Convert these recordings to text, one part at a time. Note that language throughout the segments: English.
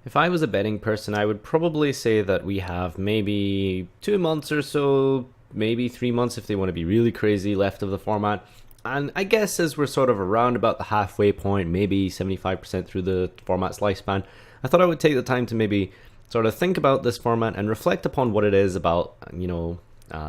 If I was a betting person, I would probably say that we have maybe 2 months or so, maybe 3 months if they want to be really crazy left of the format. And I guess as we're sort of around about the halfway point, maybe 75% through the format's lifespan, I thought I would take the time to maybe sort of think about this format and reflect upon what it is about,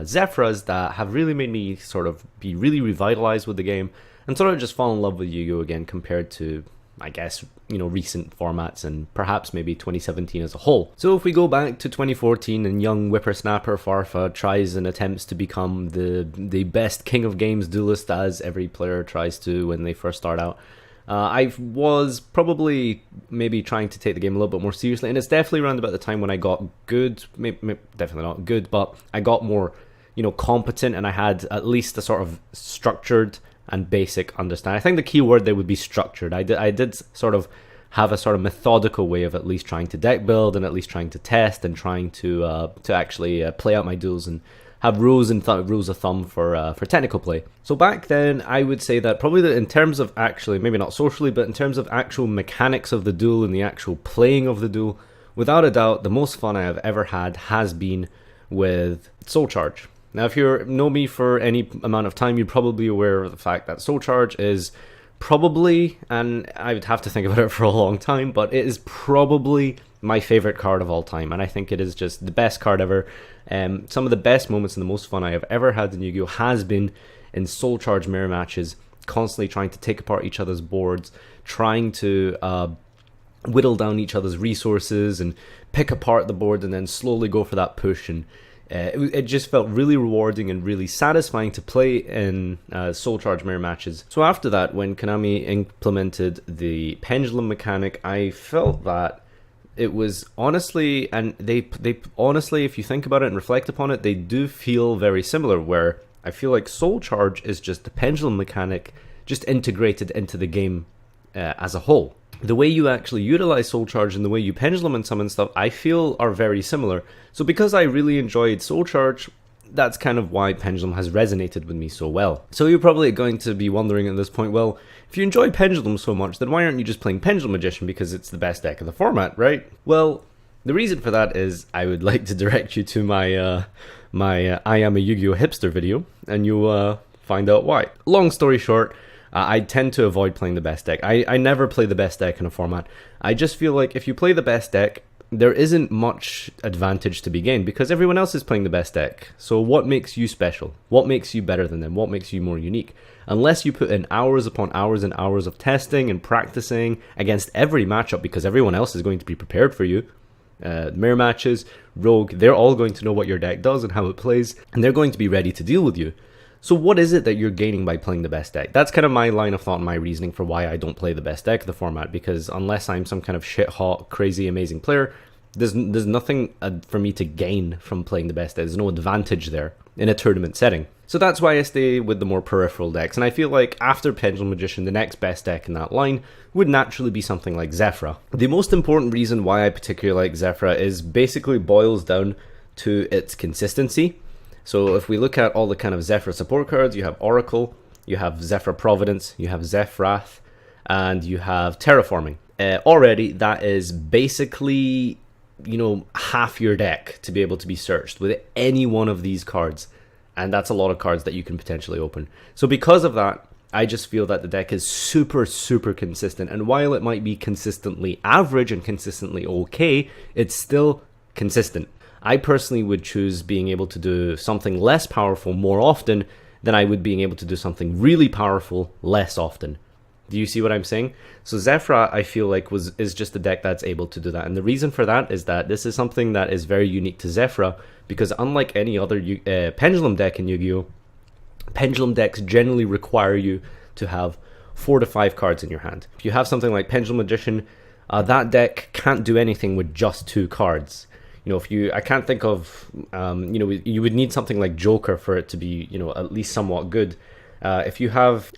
Zephyrs that have really made me sort of be really revitalized with the game and sort of just fall in love with Yu-Gi-Oh again compared to, I guess, recent formats and perhaps maybe 2017 as a whole. So if we go back to 2014 and young whippersnapper Farfa tries and attempts to become the best king of games duelist, as every player tries to when they first start out, I was probably maybe trying to take the game a little bit more seriously, and it's definitely around about the time when I got good, maybe definitely not good, but I got more, competent, and I had at least a sort of structured and basic understanding. I think the key word there would be structured. I did sort of have a sort of methodical way of at least trying to deck build and at least trying to test and trying to actually play out my duels and have rules of thumb for technical play. So back then, I would say that probably in terms of actually, maybe not socially, but in terms of actual mechanics of the duel and the actual playing of the duel, without a doubt, the most fun I have ever had has been with Soul Charge. Now, if you know me for any amount of time, you're probably aware of the fact that Soul Charge is probably, and I would have to think about it for a long time, but it is probably my favorite card of all time, and I think it is just the best card ever. Some of the best moments and the most fun I have ever had in Yu-Gi-Oh! Has been in Soul Charge mirror matches, constantly trying to take apart each other's boards, trying to whittle down each other's resources and pick apart the board and then slowly go for that push. And it just felt really rewarding and really satisfying to play in Soul Charge mirror matches. So after that, when Konami implemented the Pendulum mechanic, I felt that it was honestly, and they honestly, if you think about it and reflect upon it, they do feel very similar, where I feel like Soul Charge is just the Pendulum mechanic just integrated into the game as a whole. The way you actually utilize Soul Charge and the way you Pendulum and summon stuff, I feel are very similar. So because I really enjoyed Soul Charge, that's kind of why Pendulum has resonated with me so well. So you're probably going to be wondering at this point, well, if you enjoy Pendulum so much, then why aren't you just playing Pendulum Magician because it's the best deck of the format, right? Well, the reason for that is I would like to direct you to my I Am a Yu-Gi-Oh! Hipster video, and you'll find out why. Long story short, I tend to avoid playing the best deck. I never play the best deck in a format. I just feel like if you play the best deck, there isn't much advantage to be gained because everyone else is playing the best deck. So what makes you special? What makes you better than them? What makes you more unique? Unless you put in hours upon hours and hours of testing and practicing against every matchup, because everyone else is going to be prepared for you. Mirror matches, Rogue, they're all going to know what your deck does and how it plays, and they're going to be ready to deal with you. So what is it that you're gaining by playing the best deck? That's kind of my line of thought and my reasoning for why I don't play the best deck of the format, because unless I'm some kind of shit-hot, crazy, amazing player, there's nothing for me to gain from playing the best deck. There's no advantage there in a tournament setting. So that's why I stay with the more peripheral decks, and I feel like after Pendulum Magician, the next best deck in that line would naturally be something like Zephyra. The most important reason why I particularly like Zephyra is basically boils down to its consistency. So if we look at all the kind of Zephyr support cards, you have Oracle, you have Zephyr Providence, you have Zephyrath, and you have Terraforming. Already, that is basically, half your deck to be able to be searched with any one of these cards. And that's a lot of cards that you can potentially open. So because of that, I just feel that the deck is super, super consistent. And while it might be consistently average and consistently okay, it's still consistent. I personally would choose being able to do something less powerful more often than I would being able to do something really powerful less often. Do you see what I'm saying? So Zephyra, I feel like, is just a deck that's able to do that. And the reason for that is that this is something that is very unique to Zephyra, because unlike any other Pendulum deck in Yu-Gi-Oh!, Pendulum decks generally require you to have 4 to 5 cards in your hand. If you have something like Pendulum Magician, that deck can't do anything with just 2 cards. I can't think of, you would need something like Joker for it to be, at least somewhat good. If you have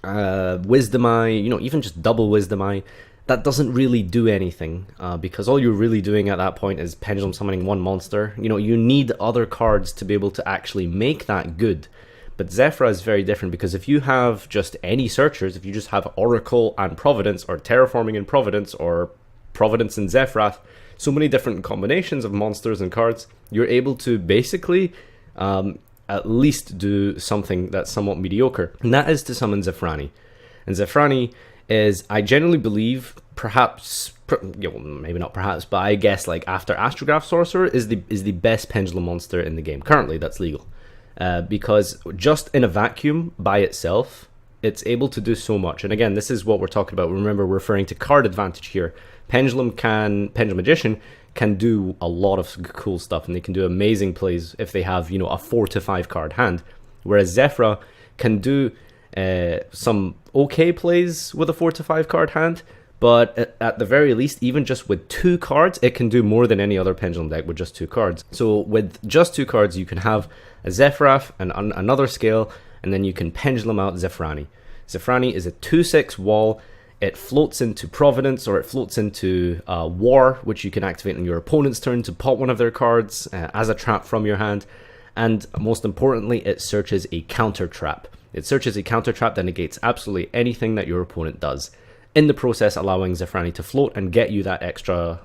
Wisdom Eye, even just double Wisdom Eye, that doesn't really do anything because all you're really doing at that point is Pendulum summoning one monster. You need other cards to be able to actually make that good. But Zephyra is very different because if you have just any searchers, if you just have Oracle and Providence, or Terraforming and Providence, or Providence and Zephyrath, so many different combinations of monsters and cards, you're able to basically at least do something that's somewhat mediocre, and that is to summon Zephrani. And Zephrani is, I generally believe, perhaps, maybe not perhaps, but I guess like after Astrograph Sorcerer is the best Pendulum monster in the game currently that's legal, because just in a vacuum by itself, it's able to do so much. And again, this is what we're talking about. Remember, we're referring to card advantage here. Pendulum Magician can do a lot of cool stuff, and they can do amazing plays if they have, a 4 to 5 card hand. Whereas Zephyra can do some okay plays with a 4 to 5 card hand, but at the very least, even just with 2 cards, it can do more than any other Pendulum deck with just 2 cards. So with just 2 cards, you can have a Zephyrath and another scale, and then you can Pendulum out Zephrani. Zephrani is a 2/6 wall. It floats into Providence, or it floats into War, which you can activate on your opponent's turn to pop one of their cards as a trap from your hand. And most importantly, it searches a counter trap. It searches a counter trap that negates absolutely anything that your opponent does, in the process allowing Zephrani to float and get you that extra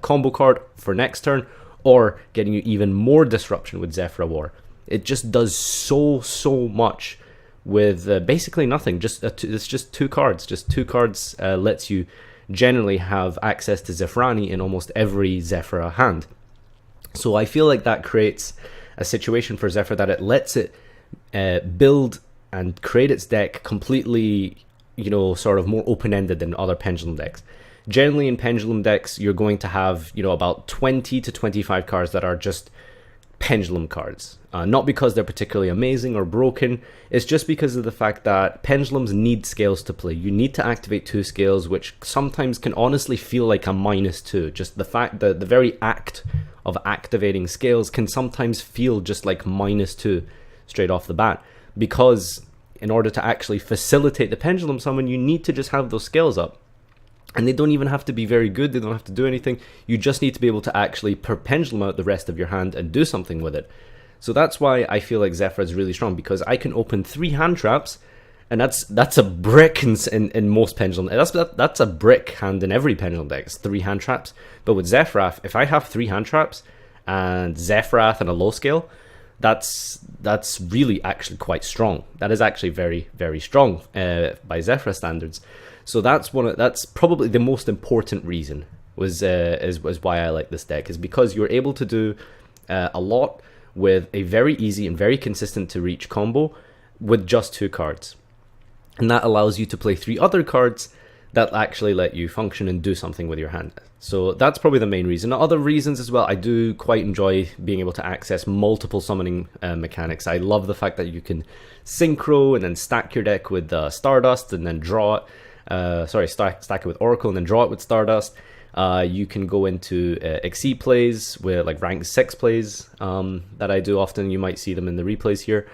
combo card for next turn, or getting you even more disruption with Zephyra War. It just does so much with basically nothing. It's just 2 cards. Just 2 cards lets you generally have access to Zephrani in almost every Zephyra hand. So I feel like that creates a situation for Zephyr that it lets it build and create its deck completely, sort of more open-ended than other Pendulum decks. Generally in Pendulum decks, you're going to have, about 20 to 25 cards that are just Pendulum cards. Not because they're particularly amazing or broken, it's just because of the fact that Pendulums need scales to play. You need to activate 2 scales, which sometimes can honestly feel like a -2. Just the fact that the very act of activating scales can sometimes feel just like -2 straight off the bat, because in order to actually facilitate the Pendulum summon, you need to just have those scales up. And they don't even have to be very good, they don't have to do anything, you just need to be able to actually Pendulum out the rest of your hand and do something with it. So that's why I feel like Zephyr is really strong, because I can open 3 hand traps, and that's a brick in most Pendulum. That's a brick hand in every Pendulum deck, it's 3 hand traps. But with Zephyrath, if I have 3 hand traps and Zephyrath and a low scale, that's really actually quite strong. That is actually very, very strong by Zephyr standards. So that's probably the most important reason was why I like this deck, is because you're able to do a lot with a very easy and very consistent to reach combo with just 2 cards. And that allows you to play 3 other cards that actually let you function and do something with your hand. So that's probably the main reason. Other reasons as well, I do quite enjoy being able to access multiple summoning mechanics. I love the fact that you can synchro and then stack your deck with Stardust and then draw it. Stack it with Oracle and then draw it with Stardust. You can go into Exceed plays with like rank 6 plays that I do often. You might see them in the replays here.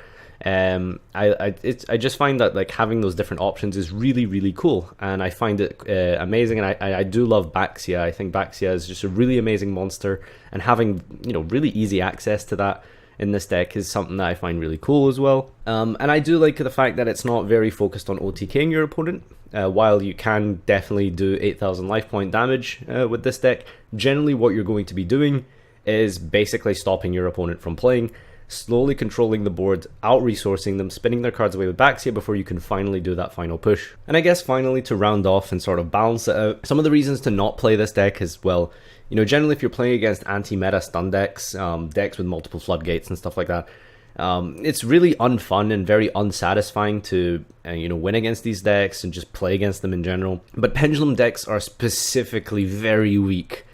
I just find that like having those different options is really, really cool, and I find it amazing. And I do love Baxia. I think Baxia is just a really amazing monster, and having really easy access to that in this deck is something that I find really cool as well. And I do like the fact that it's not very focused on OTKing your opponent. While you can definitely do 8,000 life point damage with this deck, generally what you're going to be doing is basically stopping your opponent from playing, slowly controlling the board, out-resourcing them, spinning their cards away with Baxia before you can finally do that final push. And I guess finally, to round off and sort of balance it out, some of the reasons to not play this deck is, well, generally if you're playing against anti-meta stun decks, decks with multiple floodgates and stuff like that, it's really unfun and very unsatisfying to win against these decks and just play against them in general. But Pendulum decks are specifically very weak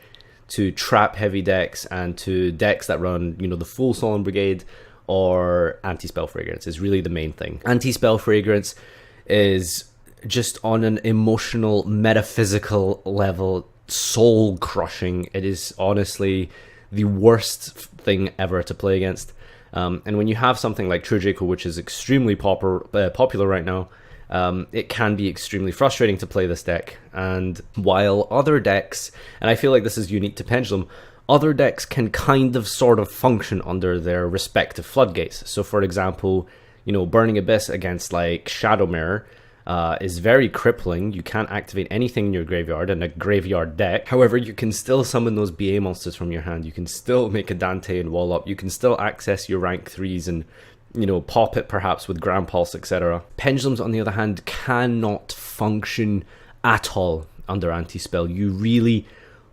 to trap heavy decks and to decks that run the full Solemn Brigade or Anti-Spell Fragrance is really the main thing. Anti-Spell Fragrance is just on an emotional, metaphysical level soul crushing. It is honestly the worst thing ever to play against. And when you have something like True Jaco, which is extremely popular right now, it can be extremely frustrating to play this deck. And while other decks, and I feel like this is unique to Pendulum, other decks can kind of sort of function under their respective floodgates. So for example, Burning Abyss against like Shadow Mirror is very crippling. You can't activate anything in your graveyard in a graveyard deck. However, you can still summon those BA monsters from your hand. You can still make a Dante and wall up. You can still access your rank 3s and, you know, pop it perhaps with Grand Pulse, etc. Pendulums, on the other hand, cannot function at all under anti-spell. You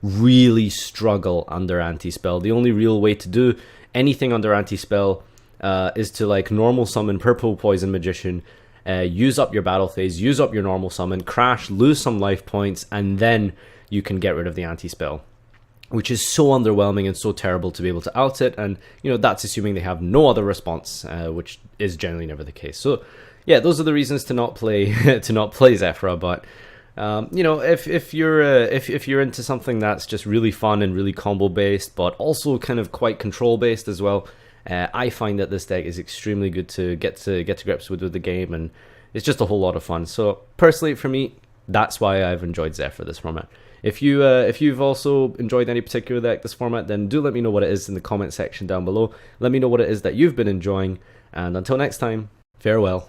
really struggle under anti-spell. The only real way to do anything under anti-spell is to like normal summon Purple Poison Magician, use up your battle phase, use up your normal summon, crash, lose some life points, and then you can get rid of the anti-spell, which is so underwhelming and so terrible to be able to out it. And you know, that's assuming they have no other response, which is generally never the case. So yeah, those are the reasons to not play to not play Zephyra. But you know, if you're into something that's just really fun and really combo based, but also kind of quite control based as well, I find that this deck is extremely good to get to grips with the game, and it's just a whole lot of fun. So personally, for me, that's why I've enjoyed Zephyr this format. If you've also enjoyed any particular deck this format, then do let me know what it is in the comment section down below. Let me know what it is that you've been enjoying, and until next time, farewell.